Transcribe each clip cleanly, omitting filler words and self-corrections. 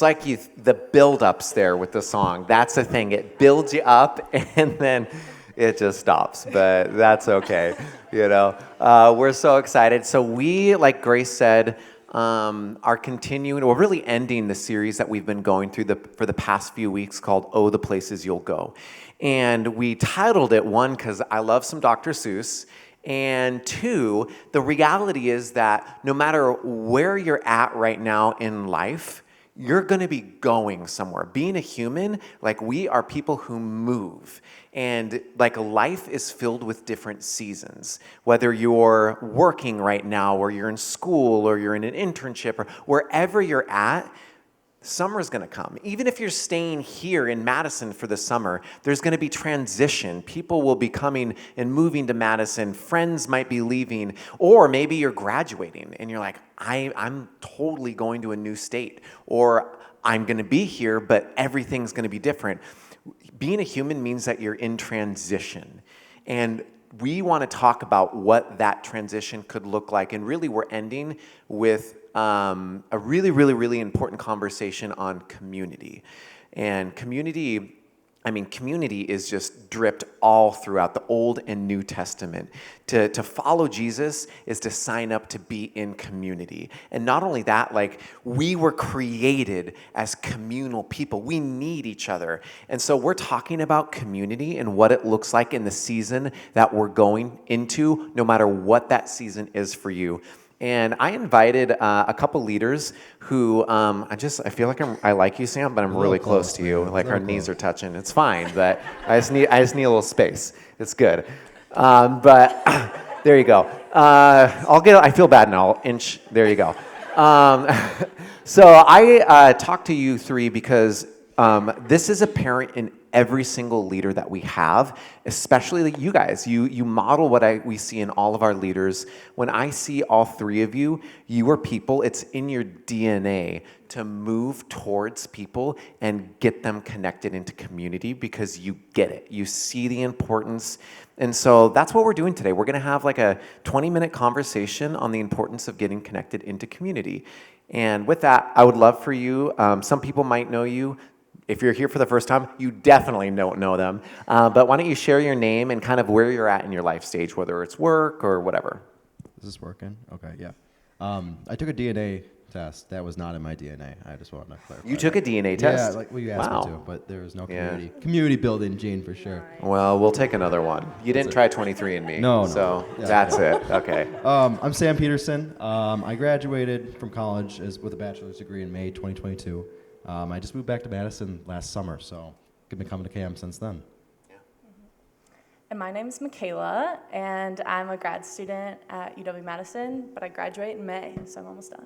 It's like the build-up's there with the song. That's the thing. It builds you up, and then it just stops. But that's okay. We're so excited. So we, like Grace said, are continuing, or really ending the series that we've been going through for the past few weeks called "Oh, the Places You'll Go," and we titled it, one, because I love some Dr. Seuss. And two, the reality is that no matter where you're at right now in life, you're going to be going somewhere. Being a human, like, we are people who move. And like, life is filled with different seasons. Whether you're working right now, or you're in school, or you're in an internship, or wherever you're at, summer's going to come. Even if you're staying here in Madison for the summer, there's going to be transition. People will be coming and moving to Madison. Friends might be leaving. Or maybe you're graduating and you're like, I'm totally going to a new state. Or I'm going to be here, but everything's going to be different. Being a human means that you're in transition. And we want to talk about what that transition could look like. And really, we're ending with a really, really, really important conversation on community. And community is just dripped all throughout the Old and New Testament. To follow Jesus is to sign up to be in community. And not only that, like, we were created as communal people. We need each other. And so we're talking about community and what it looks like in the season that we're going into, no matter what that season is for you. And I invited a couple leaders who I feel like I like you, Sam, but I'm really close to you. Like, our knees are touching. It's fine, but I just need a little space. It's good. But there you go. I feel bad now. There you go. So I talked to you three because this is apparent in every single leader that we have, especially you guys. You model what we see in all of our leaders. When I see all three of you, you are people, it's in your DNA to move towards people and get them connected into community because you get it. You see the importance. And so that's what we're doing today. We're going to have like a 20-minute conversation on the importance of getting connected into community. And with that, I would love for you, some people might know you. If you're here for the first time, you definitely don't know them. But why don't you share your name and kind of where you're at in your life stage, whether it's work or whatever. Is this working? Okay, yeah. I took a DNA test. That was not in my DNA. I just wanted to clarify. You took a DNA test? Yeah, you asked me to, but there was no community building gene for sure. Well, we'll take another one. You didn't try 23andMe. No. So that's it. Okay. I'm Sam Peterson. I graduated from college with a bachelor's degree in May 2022. I just moved back to Madison last summer, so I've been coming to CAM since then. And my name's Michaela, and I'm a grad student at UW-Madison, but I graduate in May, so I'm almost done.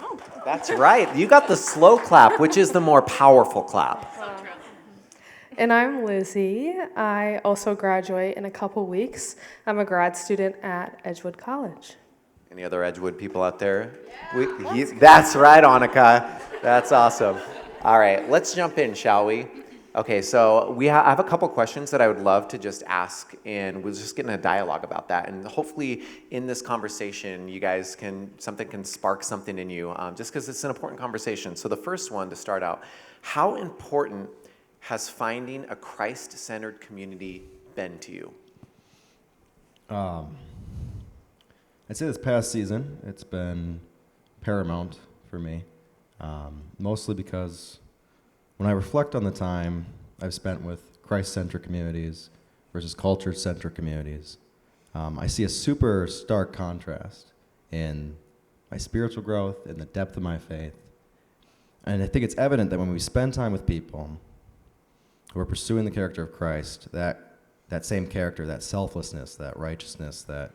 Oh, that's right. You got the slow clap, which is the more powerful clap. And I'm Lizzie. I also graduate in a couple weeks. I'm a grad student at Edgewood College. Any other Edgewood people out there? That's right, Annika. That's awesome. All right, let's jump in, shall we? Okay, so I have a couple questions that I would love to just ask, and we'll just get in a dialogue about that. And hopefully in this conversation, you guys something can spark something in you, just because it's an important conversation. So the first one to start out, how important has finding a Christ-centered community been to you? I'd say this past season, it's been paramount for me, mostly because when I reflect on the time I've spent with Christ-centered communities versus culture-centered communities, I see a super stark contrast in my spiritual growth, in the depth of my faith. And I think it's evident that when we spend time with people who are pursuing the character of Christ, that same character, that selflessness, that righteousness, that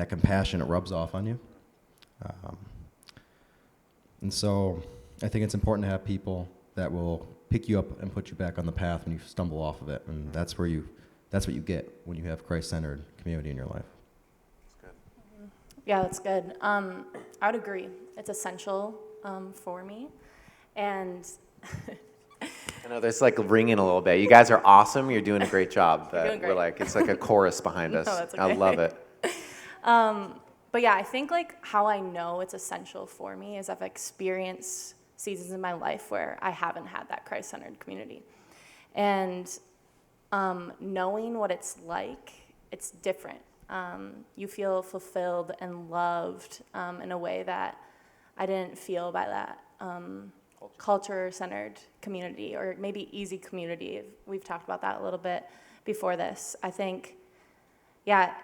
compassion, it rubs off on you. And so I think it's important to have people that will pick you up and put you back on the path when you stumble off of it. And that's what you get when you have Christ-centered community in your life. That's good. Yeah, that's good. I would agree. It's essential for me. And I know there's like ringing a little bit. You guys are awesome. You're doing a great job. You're doing great. We're like, it's like a chorus behind us. No, that's okay. I love it. But yeah, I think like how I know it's essential for me is I've experienced seasons in my life where I haven't had that Christ-centered community. And knowing what it's like, it's different. You feel fulfilled and loved in a way that I didn't feel by that culture-centered community, or maybe easy community. We've talked about that a little bit before this. I think, yeah,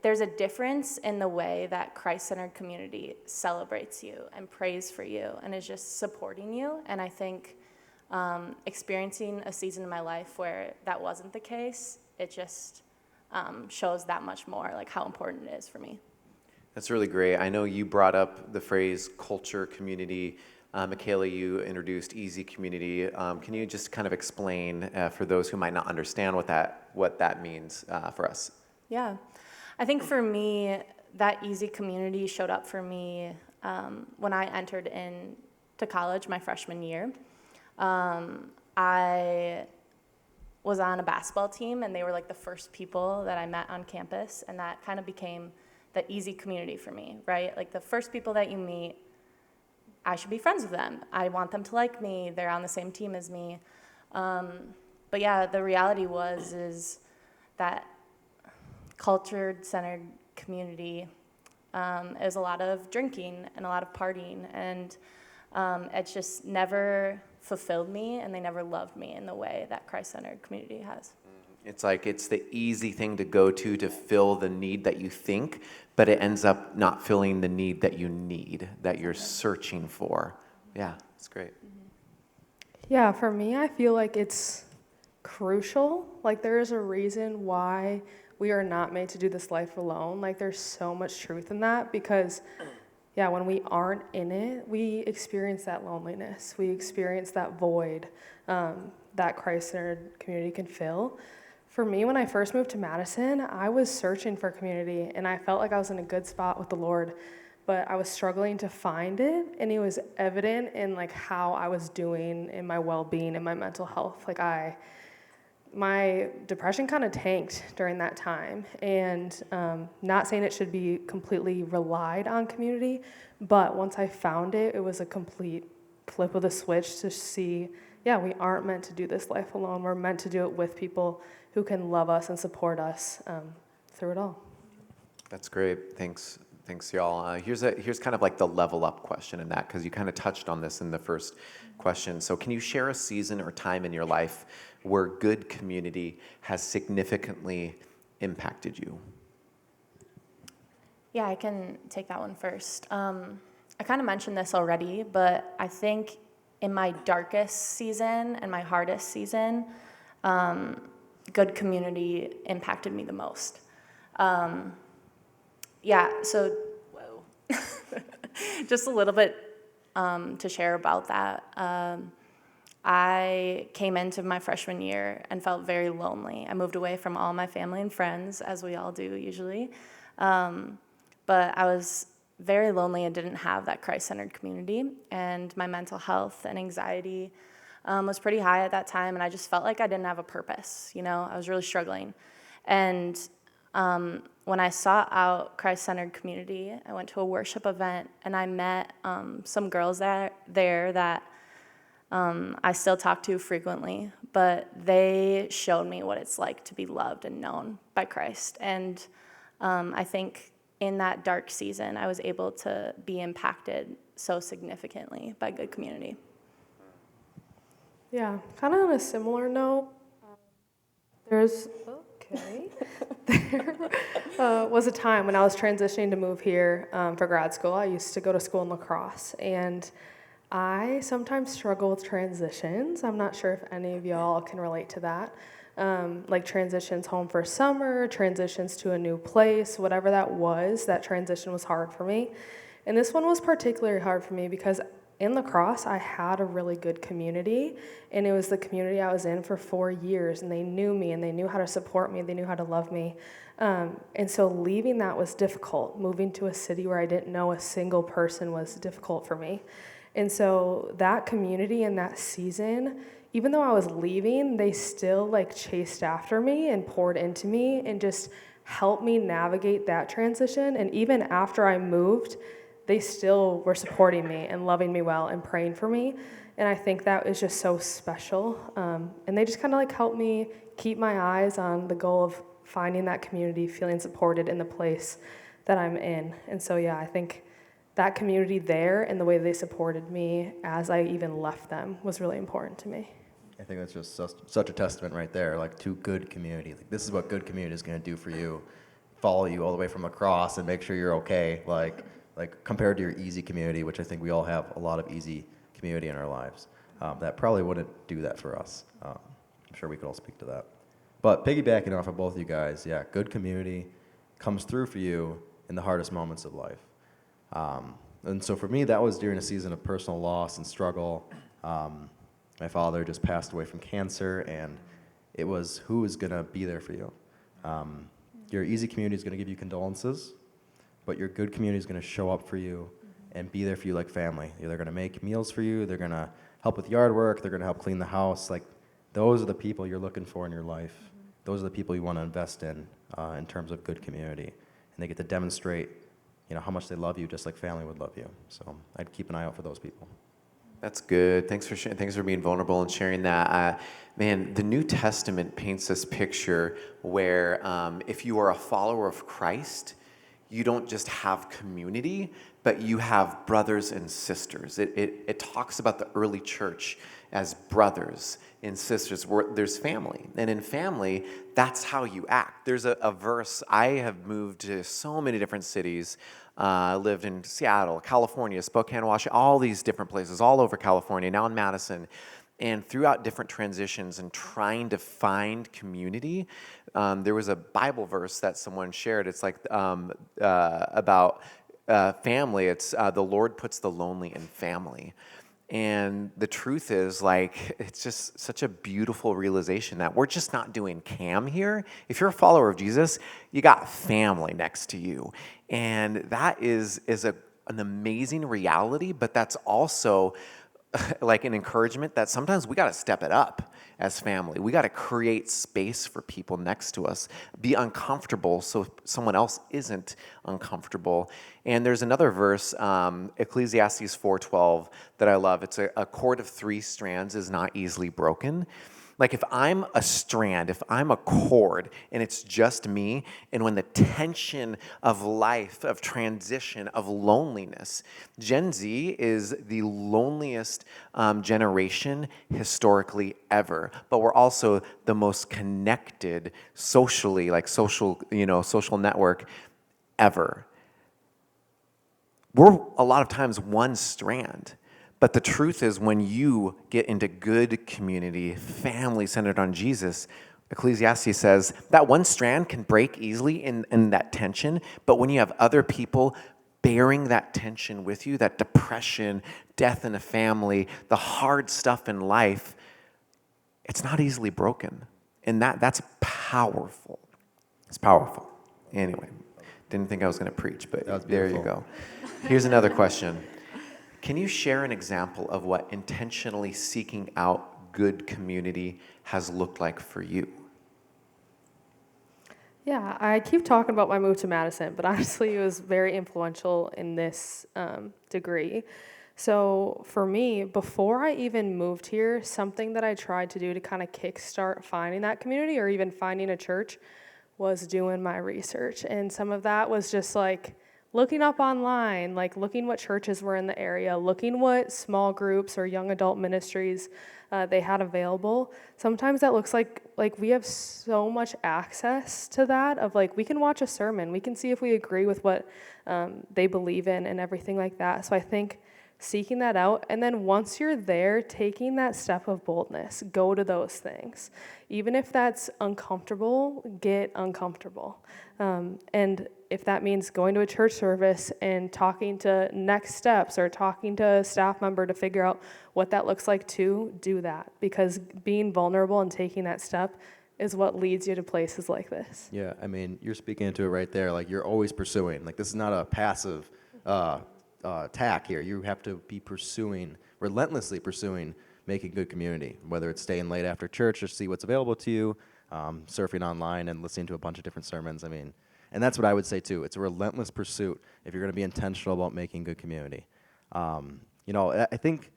there's a difference in the way that Christ-centered community celebrates you and prays for you and is just supporting you. And I think experiencing a season in my life where that wasn't the case, it just shows that much more like how important it is for me. That's really great. I know you brought up the phrase culture, community. Michaela, you introduced easy community. Can you just kind of explain for those who might not understand what that means for us? Yeah. I think for me, that easy community showed up for me when I entered into college my freshman year. I was on a basketball team, and they were like the first people that I met on campus, and that kind of became the easy community for me, right? Like the first people that you meet, I should be friends with them. I want them to like me. They're on the same team as me. But yeah, the reality is that culture-centered community is a lot of drinking and a lot of partying, and it's just never fulfilled me, and they never loved me in the way that Christ-centered community has. It's like it's the easy thing to go to fill the need that you think, but it ends up not filling the need that you need, that you're searching for. Yeah, it's great. Yeah, for me, I feel like it's crucial. Like, there is a reason why we are not made to do this life alone. Like, there's so much truth in that because, yeah, when we aren't in it, we experience that loneliness. We experience that void that Christ-centered community can fill. For me, when I first moved to Madison, I was searching for community, and I felt like I was in a good spot with the Lord, but I was struggling to find it, and it was evident in like how I was doing in my well-being and my mental health. Like my depression kind of tanked during that time, and not saying it should be completely relied on community, but once I found it, it was a complete flip of the switch to see, yeah, we aren't meant to do this life alone. We're meant to do it with people who can love us and support us through it all. That's great. Thanks, y'all. Here's kind of like the level up question in that, because you kind of touched on this in the first question. So can you share a season or time in your life where good community has significantly impacted you? Yeah, I can take that one first. I kind of mentioned this already, but I think in my darkest season and my hardest season, good community impacted me the most. Yeah, so, whoa. Just a little bit to share about that. I came into my freshman year and felt very lonely. I moved away from all my family and friends, as we all do usually. But I was very lonely and didn't have that Christ-centered community. And my mental health and anxiety was pretty high at that time, and I just felt like I didn't have a purpose. You know, I was really struggling. And when I sought out Christ-centered community, I went to a worship event, and I met some girls there that I still talk to frequently, but they showed me what it's like to be loved and known by Christ. And I think in that dark season, I was able to be impacted so significantly by good community. Yeah, kind of on a similar note, there was a time when I was transitioning to move here for grad school. I used to go to school in La Crosse, and I sometimes struggle with transitions. I'm not sure if any of y'all can relate to that. Like transitions home for summer, transitions to a new place, whatever that was, that transition was hard for me. And this one was particularly hard for me because in La Crosse, I had a really good community, and it was the community I was in for 4 years, and they knew me, and they knew how to support me, they knew how to love me. And so leaving that was difficult. Moving to a city where I didn't know a single person was difficult for me. And so that community in that season, even though I was leaving, they still like chased after me and poured into me and just helped me navigate that transition. And even after I moved, they still were supporting me and loving me well and praying for me. And I think that is just so special. And they just kind of like helped me keep my eyes on the goal of finding that community, feeling supported in the place that I'm in. And so, yeah, I think that community there and the way they supported me as I even left them was really important to me. I think that's just such a testament right there, like to good community. Like, this is what good community is going to do for you. Follow you all the way from across and make sure you're okay. Like compared to your easy community, which I think we all have a lot of easy community in our lives. That probably wouldn't do that for us. I'm sure we could all speak to that. But piggybacking off of both of you guys, yeah, good community comes through for you in the hardest moments of life. And so for me, that was during a season of personal loss and struggle. My father just passed away from cancer, and it was who is going to be there for you. Your easy community is going to give you condolences, but your good community is going to show up for you and be there for you like family. They're going to make meals for you. They're going to help with yard work. They're going to help clean the house. Like, those are the people you're looking for in your life. Those are the people you want to invest in terms of good community. And they get to demonstrate, how much they love you, just like family would love you. So I'd keep an eye out for those people. That's good. Thanks for sharing. Thanks for being vulnerable and sharing that. Man, the New Testament paints this picture where if you are a follower of Christ, you don't just have community, but you have brothers and sisters. It talks about the early church as brothers and sisters. Where there's family. And in family, that's how you act. There's a verse. I have moved to so many different cities. Lived in Seattle, California, Spokane, Washington, all these different places, all over California, now in Madison. And throughout different transitions and trying to find community, there was a Bible verse that someone shared. It's like about family. It's the Lord puts the lonely in family. And the truth is, like, it's just such a beautiful realization that we're just not doing cam here. If you're a follower of Jesus, you got family next to you. And that is an amazing reality, but that's also like an encouragement that sometimes we got to step it up as family. We got to create space for people next to us, be uncomfortable so someone else isn't uncomfortable. And there's another verse, Ecclesiastes 4:12, that I love. It's a cord of 3 strands is not easily broken. Like, if I'm a strand, if I'm a cord, and it's just me, and when the tension of life, of transition, of loneliness, Gen Z is the loneliest generation historically ever, but we're also the most connected socially, like social network ever. We're a lot of times one strand. But the truth is, when you get into good community, family centered on Jesus, Ecclesiastes says that one strand can break easily in that tension. But when you have other people bearing that tension with you, that depression, death in a family, the hard stuff in life, it's not easily broken. And that's powerful. It's powerful. Anyway, didn't think I was going to preach, but there you go. Here's another question. Can you share an example of what intentionally seeking out good community has looked like for you? Yeah, I keep talking about my move to Madison, but honestly, it was very influential in this degree. So for me, before I even moved here, something that I tried to do to kind of kickstart finding that community or even finding a church was doing my research. And some of that was just like looking up online, like looking what churches were in the area, looking what small groups or young adult ministries they had available. Sometimes that looks like we have so much access to that of like, we can watch a sermon, we can see if we agree with what they believe in and everything like that. So I think seeking that out, and then once you're there, taking that step of boldness, go to those things. Even if that's uncomfortable, get uncomfortable. And if that means going to a church service and talking to next steps or talking to a staff member to figure out what that looks like too, do that. Because being vulnerable and taking that step is what leads you to places like this. Yeah, I mean, you're speaking into it right there. Like, you're always pursuing. Like, this is not a passive tack here. You have to be relentlessly pursuing making good community, whether it's staying late after church to see what's available to you, surfing online and listening to a bunch of different sermons. I mean, and that's what I would say too. It's a relentless pursuit if you're going to be intentional about making good community. I think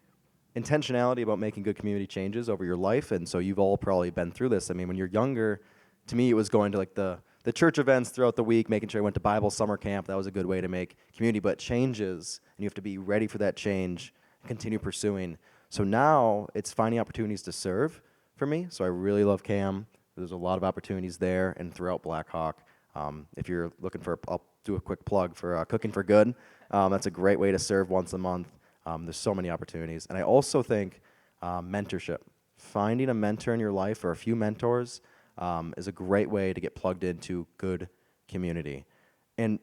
intentionality about making good community changes over your life, and so you've all probably been through this. I mean, when you're younger, to me, it was going to like the church events throughout the week, making sure I went to Bible summer camp. That was a good way to make community, but it changes, and you have to be ready for that change and continue pursuing. So now it's finding opportunities to serve for me. So I really love CAM. There's a lot of opportunities there and throughout Blackhawk. If you're looking for, I'll do a quick plug for Cooking for Good. That's a great way to serve once a month. There's so many opportunities. And I also think mentorship. Finding a mentor in your life or a few mentors is a great way to get plugged into good community. And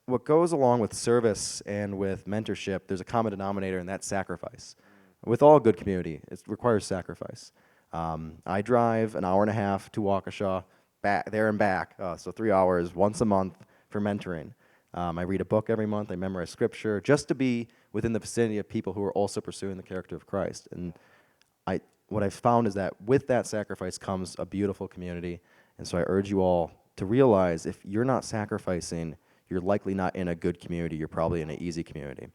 what goes along with service and with mentorship, there's a common denominator, and that's sacrifice. With all good community, it requires sacrifice. I drive an hour and a half to Waukesha, back there and back, so 3 hours once a month for mentoring. I read a book every month. I memorize scripture just to be within the vicinity of people who are also pursuing the character of Christ. And what I've found is that with that sacrifice comes a beautiful community. And so I urge you all to realize if you're not sacrificing, you're likely not in a good community. You're probably in an easy community.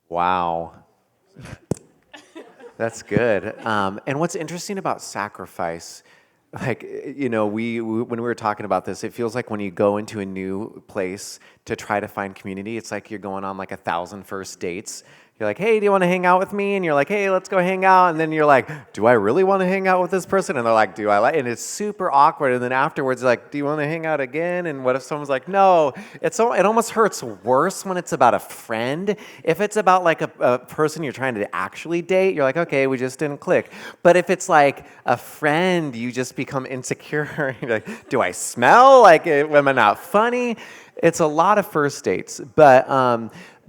Wow. That's good. And what's interesting about sacrifice, like, we when we were talking about this, it feels like when you go into a new place to try to find community, it's like you're going on like 1,000 first dates. You're like, hey, do you want to hang out with me? And you're like, hey, let's go hang out. And then you're like, do I really want to hang out with this person? And they're like, do I like? And it's super awkward. And then afterwards, you're like, do you want to hang out again? And what if someone's like, no? It almost hurts worse when it's about a friend. If it's about like a person you're trying to actually date, you're like, okay, we just didn't click. But if it's like a friend, you just become insecure. You're like, do I smell? Like, am I not funny? It's a lot of first dates.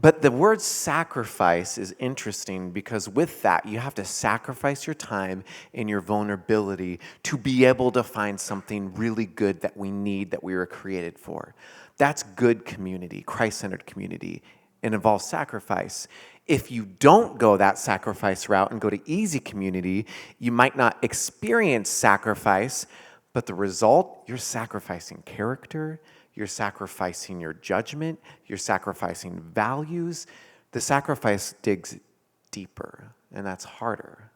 But the word sacrifice is interesting because with that, you have to sacrifice your time and your vulnerability to be able to find something really good that we need, that we were created for. That's good community, Christ-centered community. It involves sacrifice. If you don't go that sacrifice route and go to easy community, you might not experience sacrifice, but the result, you're sacrificing character, you're sacrificing your judgment, you're sacrificing values. The sacrifice digs deeper, and that's harder.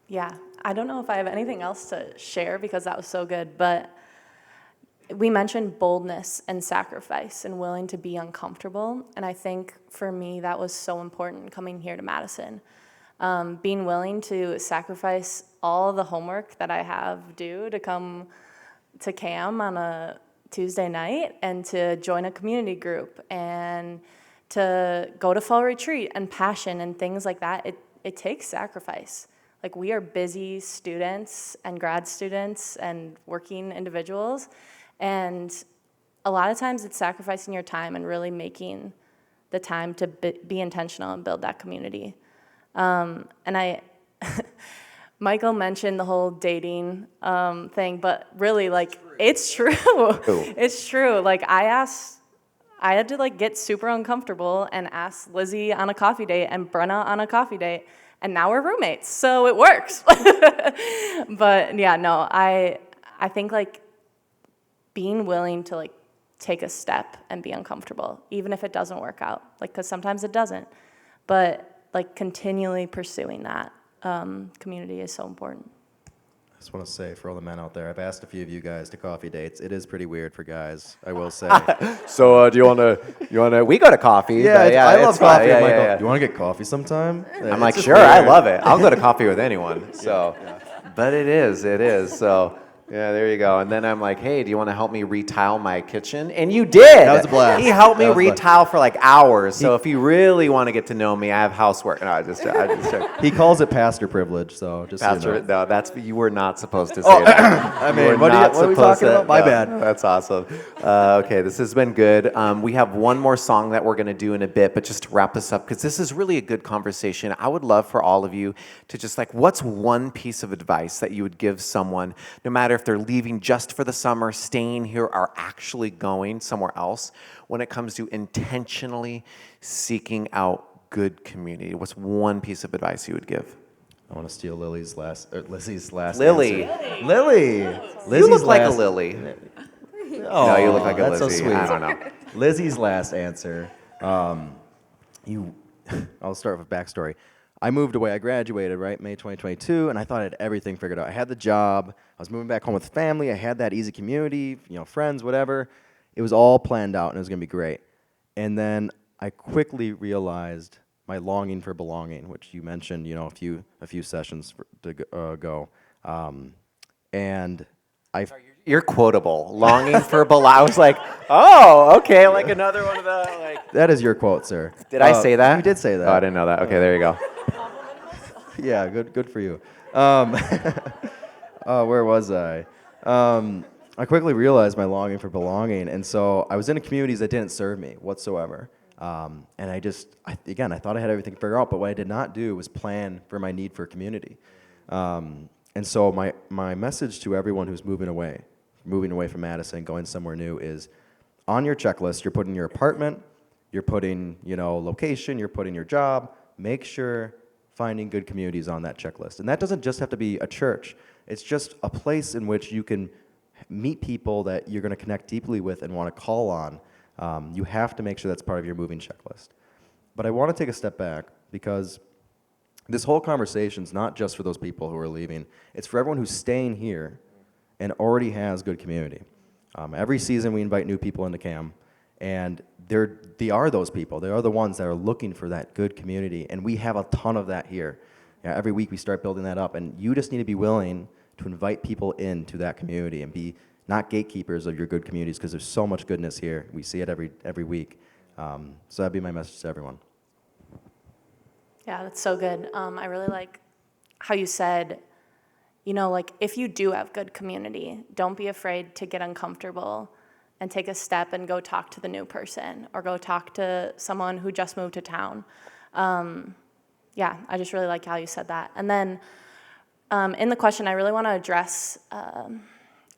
Yeah, I don't know if I have anything else to share because that was so good, but we mentioned boldness and sacrifice and willing to be uncomfortable, and I think for me that was so important coming here to Madison. Being willing to sacrifice all the homework that I have due to come to CAM on a Tuesday night and to join a community group and to go to fall retreat and passion and things like that. It takes sacrifice. Like, we are busy students and grad students and working individuals, and a lot of times it's sacrificing your time and really making the time to be intentional and build that community. Michael mentioned the whole dating thing, but really, like, it's true. It's true. Like, I had to, like, get super uncomfortable and ask Lizzie on a coffee date and Brenna on a coffee date, and now we're roommates, so it works. But, yeah, no, I think, like, being willing to, like, take a step and be uncomfortable, even if it doesn't work out, like, because sometimes it doesn't, but, like, continually pursuing that community is so important. I just want to say for all the men out there, I've asked a few of you guys to coffee dates. It is pretty weird for guys, I will say. So do you want to, we go to coffee. Yeah, I love it's fun. coffee. Yeah, I'm like, yeah, oh, yeah. do you want to get coffee sometime? I'm like, sure, I love it. I'll go to coffee with anyone. So, but it is. So, yeah, there you go. And then I'm like, hey, do you want to help me retile my kitchen? And you did. That was a blast. He helped me That was a retile for like hours. So if you really want to get to know me, I have housework. No, I just He calls it pastor privilege, so just so you Pastor, know. no, you were not supposed to say that. I You mean, were what not are we supposed talking to- about? My no, bad. That's awesome. Okay, this has been good. We have one more song that we're going to do in a bit, but just to wrap this up, because this is really a good conversation, I would love for all of you to just like, what's one piece of advice that you would give someone, no matter if they're leaving just for the summer, staying here, or actually going somewhere else, when it comes to intentionally seeking out good community? What's one piece of advice you would give? I want to steal Lizzie's last Lily. answer. Lily. You Lizzie's look like a last- Lily. Oh, No, you look like a that's Lizzie. so sweet. I don't know. Lizzie's last answer. I'll start with backstory. I moved away. I graduated, right, May 2022, and I thought I had everything figured out. I had the job. I was moving back home with family. I had that easy community, friends, whatever. It was all planned out, and it was going to be great. And then I quickly realized my longing for belonging, which you mentioned, a few sessions ago. And I You're quotable. Longing for I was like, oh, okay, like another one of the like. that is your quote, sir. Did I say that? You did say that. Oh, I didn't know that. Okay, there you go. Yeah, good for you. Where was I? I quickly realized my longing for belonging, and so I was in communities that didn't serve me whatsoever. And I thought I had everything figured out, but what I did not do was plan for my need for community. And so my message to everyone who's moving away from Madison, going somewhere new is, on your checklist, you're putting your apartment, you're putting, location, you're putting your job. Make sure finding good communities on that checklist. And that doesn't just have to be a church. It's just a place in which you can meet people that you're going to connect deeply with and want to call on. You have to make sure that's part of your moving checklist. But I want to take a step back because this whole conversation is not just for those people who are leaving. It's for everyone who's staying here and already has good community. Every season we invite new people into CAM, and they are those people. They are the ones that are looking for that good community, and we have a ton of that here. Every week we start building that up, and you just need to be willing to invite people into that community and be not gatekeepers of your good communities, because there's so much goodness here. We see it every week. So that'd be my message to everyone. Yeah, that's so good. I really like how you said, like if you do have good community, don't be afraid to get uncomfortable and take a step and go talk to the new person or go talk to someone who just moved to town. Yeah, I just really like how you said that. And then in the question, I really want to address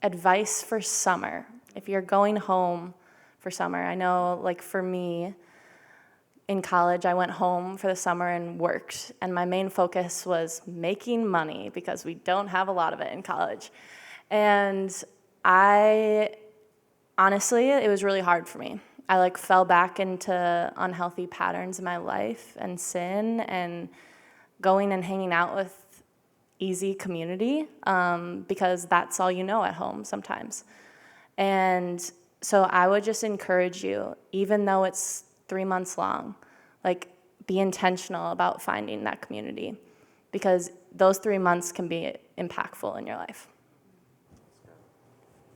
advice for summer. If you're going home for summer, I know like for me, in college, I went home for the summer and worked, and my main focus was making money because we don't have a lot of it in college. And honestly, it was really hard for me. I fell back into unhealthy patterns in my life and sin and going and hanging out with easy community because that's all you know at home sometimes. And so I would just encourage you, even though it's 3 months long, be intentional about finding that community because those 3 months can be impactful in your life.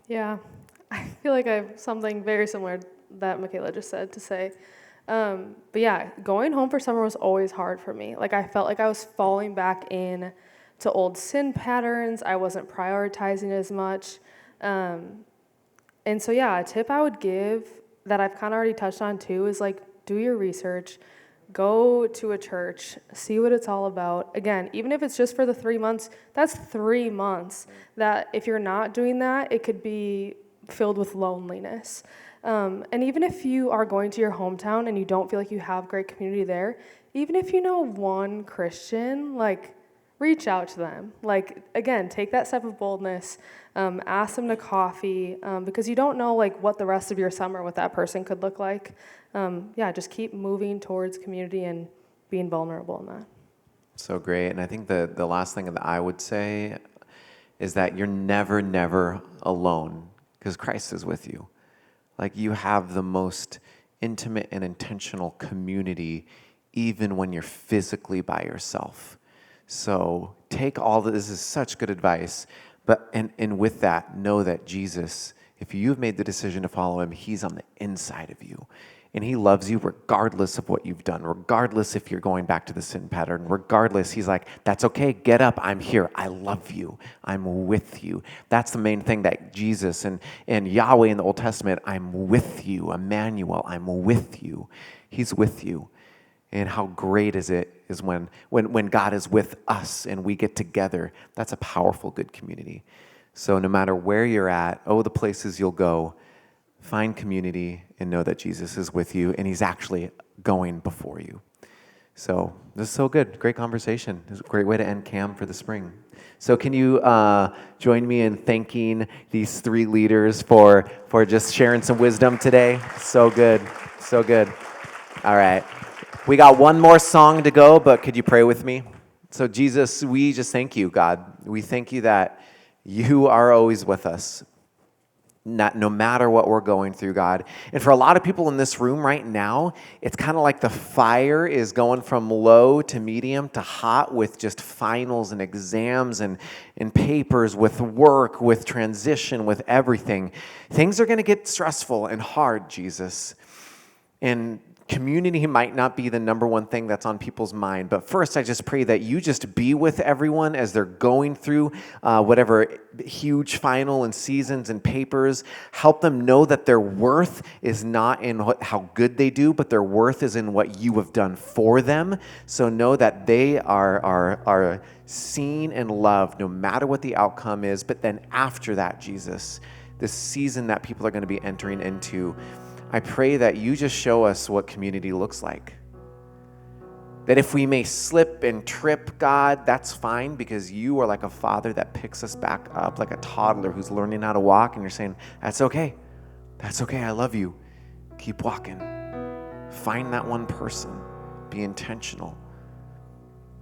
Yeah, I feel like I have something very similar that Michaela just said to say. But yeah, going home for summer was always hard for me. I felt like I was falling back in to old sin patterns. I wasn't prioritizing as much. And so yeah, a tip I would give that I've kind of already touched on too is do your research, go to a church, see what it's all about. Again, even if it's just for the 3 months, that's 3 months that if you're not doing that, it could be filled with loneliness. And even if you are going to your hometown and you don't feel like you have great community there, even if you know one Christian, reach out to them. Again, take that step of boldness, ask them to coffee, because you don't know what the rest of your summer with that person could look like. Just keep moving towards community and being vulnerable in that. So great. And I think the last thing that I would say is that you're never alone because Christ is with you. You have the most intimate and intentional community even when you're physically by yourself. So take all this is such good advice, but and with that, know that Jesus, if you've made the decision to follow him, he's on the inside of you. And he loves you regardless of what you've done, regardless if you're going back to the sin pattern, regardless. He's like, that's okay, get up, I'm here, I love you, I'm with you. That's the main thing that Jesus and Yahweh in the Old Testament, I'm with you, Emmanuel, I'm with you. He's with you. And how great is when God is with us and we get together. That's a powerful, good community. So no matter where you're at, the places you'll go, find community and know that Jesus is with you and he's actually going before you. So this is so good. Great conversation. It's a great way to end CAM for the spring. So can you join me in thanking these three leaders for just sharing some wisdom today? So good. So good. All right. We got one more song to go, but could you pray with me? So Jesus, we just thank you, God. We thank you that you are always with us. No matter what we're going through, God. And for a lot of people in this room right now, it's kind of like the fire is going from low to medium to hot with just finals and exams and papers, with work, with transition, with everything. Things are going to get stressful and hard, Jesus. And community might not be the number one thing that's on people's mind. But first, I just pray that you just be with everyone as they're going through whatever huge final and seasons and papers. Help them know that their worth is not in how good they do, but their worth is in what you have done for them. So know that they are seen and loved no matter what the outcome is. But then after that, Jesus, this season that people are going to be entering into, I pray that you just show us what community looks like. That if we may slip and trip, God, that's fine, because you are like a father that picks us back up, like a toddler who's learning how to walk, and you're saying, that's okay. That's okay. I love you. Keep walking. Find that one person. Be intentional.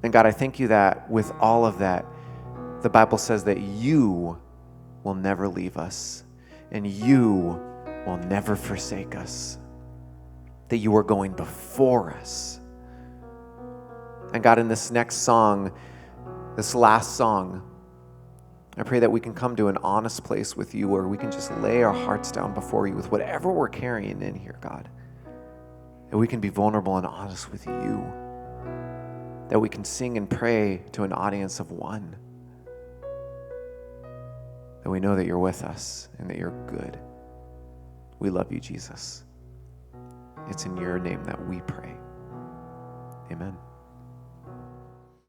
And God, I thank you that with all of that, the Bible says that you will never leave us, and you will never forsake us, that you are going before us. And God, in this next song, this last song, I pray that we can come to an honest place with you where we can just lay our hearts down before you with whatever we're carrying in here, God. That we can be vulnerable and honest with you. That we can sing and pray to an audience of one. That we know that you're with us and that you're good. We love you, Jesus. It's in your name that we pray. Amen.